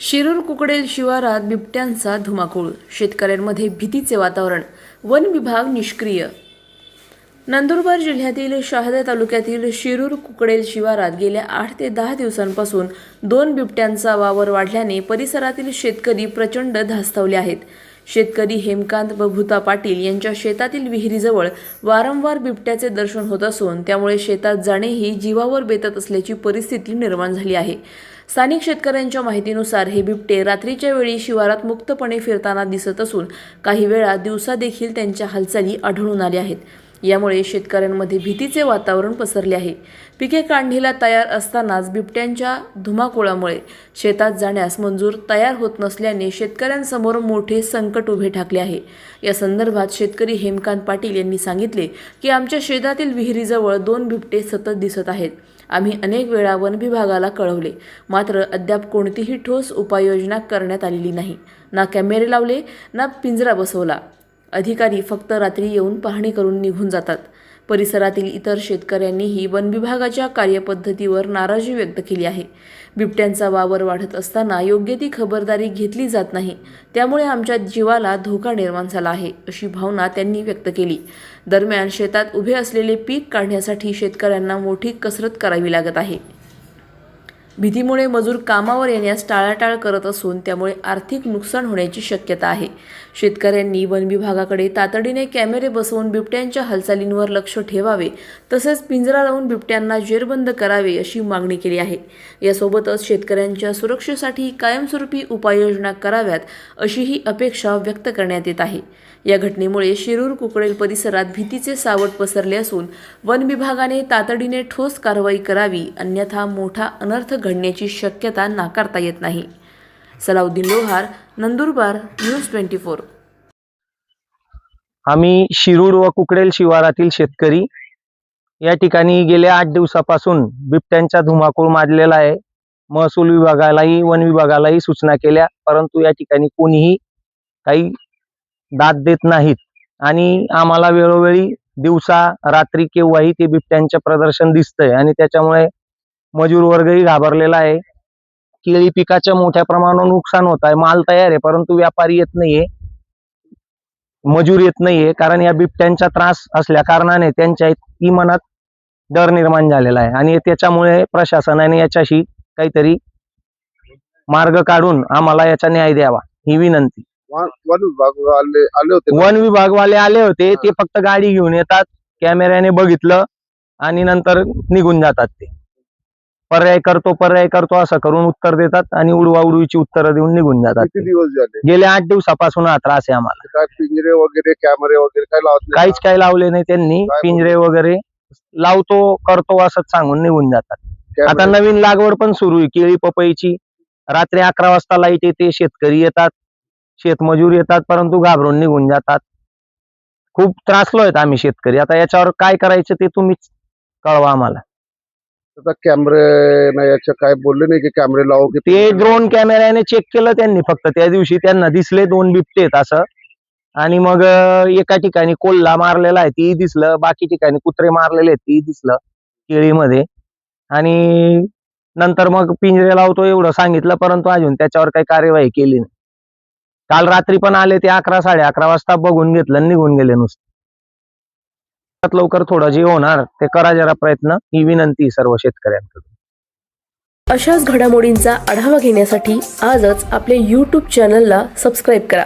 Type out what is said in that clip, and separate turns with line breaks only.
शिरूर कुकडेल शिवारात बिबट्यांचा धुमाकूळ, शेतकऱ्यांमध्ये भीतीचे वातावरण, वन विभाग निष्क्रिय। नंदुरबार जिल्ह्यातील शहादा तालुक्यातील शिरूर कुकडेल शिवारात गेल्या 8 ते 10 दिवसांपासून 2 बिबट्यांचा वावर वाढल्याने परिसरातील शेतकरी प्रचंड धास्तावले आहेत। शेतकरी हेमकांत बभुता पाटील यांच्या शेतातील विहिरीजवळ वारंवार बिबट्याचे दर्शन होत असून त्यामुळे शेतात जाणेही जीवावर बेतत असल्याची परिस्थिती निर्माण झाली आहे। स्थानिक शेतकऱ्यांच्या माहितीनुसार हे बिबटे रात्रीच्या वेळी शिवारात मुक्तपणे फिरताना दिसत असून काही वेळा दिवसा देखील त्यांच्या हालचाली आढळून आल्या आहेत। यामुळे शेतकऱ्यांमध्ये भीतीचे वातावरण पसरले आहे। पिके काढणीला तयार असतानाच बिबट्यांच्या धुमाकूळामुळे शेतात जाण्यास मंजूर तयार होत नसल्याने शेतकऱ्यांसमोर मोठे संकट उभे ठाकले आहे। या संदर्भात शेतकरी हेमकांत पाटील यांनी सांगितले की आमच्या शेतातील विहिरीजवळ 2 बिबटे सतत दिसत आहेत। आम्ही अनेक वेळा वन विभागाला कळवले, मात्र अद्याप कोणतीही ठोस उपाययोजना करण्यात आलेली नाही। ना कॅमेरे लावले, ना पिंजरा बसवला। अधिकारी फक्त रात्री येऊन पाहणी करून निघून जातात। परिसरातील इतर शेतकऱ्यांनीही वन विभागाच्या कार्यपद्धतीवर नाराजी व्यक्त केली आहे। बिबट्यांचा वावर वाढत असताना योग्य ती खबरदारी घेतली जात नाही, त्यामुळे आमच्या जीवाला धोका निर्माण झाला आहे, अशी भावना त्यांनी व्यक्त केली। दरम्यान शेतात उभे असलेले पीक काढण्यासाठी शेतकऱ्यांना मोठी कसरत करावी लागत आहे। भीतीमुळे मजूर कामावर येण्यास टाळाटाळ करत असून त्यामुळे आर्थिक नुकसान होण्याची शक्यता आहे। शेतकऱ्यांनी वन विभागाकडे तातडीने कॅमेरे बसवून बिबट्यांच्या हालचालींवर लक्ष ठेवावे, तसेच पिंजरा लावून बिबट्यांना जेरबंद करावे अशी मागणी केली आहे। यासोबतच शेतकऱ्यांच्या सुरक्षेसाठी कायमस्वरूपी उपाययोजना कराव्यात अशीही अपेक्षा व्यक्त करण्यात येत आहे। या घटनेमुळे शिरूर कुकडेल परिसरात भीतीचे सावट पसरले असून वन विभागाने तातडीने ठोस कारवाई करावी, अन्यथा मोठा अनर्थ घडण्याची शक्यता नाकारता येत नाही। सलाउद्दीन लोहार, नंदुरबार, न्यूज 24।
आम्ही शिरूर व कुकडेल शिवारातील शेतकरी या ठिकाणी गेल्या 8 दिवसापासून बिबट्यांचा धुमाकूळ माजलेला आहे। महसूल विभागालाही वन विभागालाही सूचना केल्या, परंतु या ठिकाणी कोणीही काही दाद देत नाहीत आणि आम्हाला वेळोवेळी दिवसा रात्री केव्हाही ते बिबट्यांचे प्रदर्शन दिसतंय आणि त्याच्यामुळे मजूर वर्गही घाबरलेला आहे। केळी पिकाचं मोठ्या प्रमाणावर नुकसान होत आहे। माल तयार आहे, परंतु व्यापारी येत नाहीये, मजूर येत नाहीये, कारण या बिबट्यांचा त्रास असल्या कारणाने त्यांच्या मनात डर निर्माण झालेला आहे आणि त्याच्यामुळे प्रशासनाने याच्याशी काहीतरी मार्ग काढून आम्हाला याचा न्याय द्यावा ही विनंती। वन विभागवाले आले होते, ते फक्त गाडी घेऊन येतात, कॅमेऱ्याने बघितलं आणि नंतर निघून जातात। ते पर्याय करतो असं करून उत्तर देतात आणि उडवाउडवीची उत्तरं देऊन निघून जातात।
किती दिवस झाले?
गेल्या 8 दिवसापासून हा त्रास आहे आम्हाला।
काय पिंजरे वगैरे कॅमेरे वगैरे काय लावत नाही?
काहीच काही लावले नाही त्यांनी। पिंजरे वगैरे करतो असंच सांगून निघून जातात। आता नवीन लागवड पण सुरू आहे केळी पपईची। रात्री 11 वाजता लाईट येते, शेतकरी येतात, शेतमजूर येतात, परंतु घाबरून निघून जातात। खूप त्रासलोय आम्ही शेतकरी। आता याच्यावर काय करायचं ते तुम्हीच कळवा आम्हाला।
आता कॅमेरे नाही याच्या काय बोलले नाही की कॅमेरे लावू की?
ते ड्रोन कॅमेऱ्याने चेक केलं त्यांनी, फक्त त्या दिवशी त्यांना दिसले 2 बिबटे आहेत असं, आणि मग एका ठिकाणी कोल्हा मारलेला आहे ती दिसलं, बाकी ठिकाणी कुत्रे मारलेले आहेत ती दिसलं केळीमध्ये, आणि नंतर मग पिंजरे लावतो एवढं सांगितलं, परंतु अजून त्याच्यावर काही कार्यवाही केली नाही। काल रात्री पण आले ते 11 साडे 11 वाजता बघून घेतलं, निघून गेले नुसतं। लवकर थोडं जे होणार ते करा जरा प्रयत्न, ही विनंती सर्व शेतकऱ्यांकडून।
अशाच घडामोडींचा आढावा घेण्यासाठी आजच आपल्या YouTube चॅनलला सबस्क्राईब करा।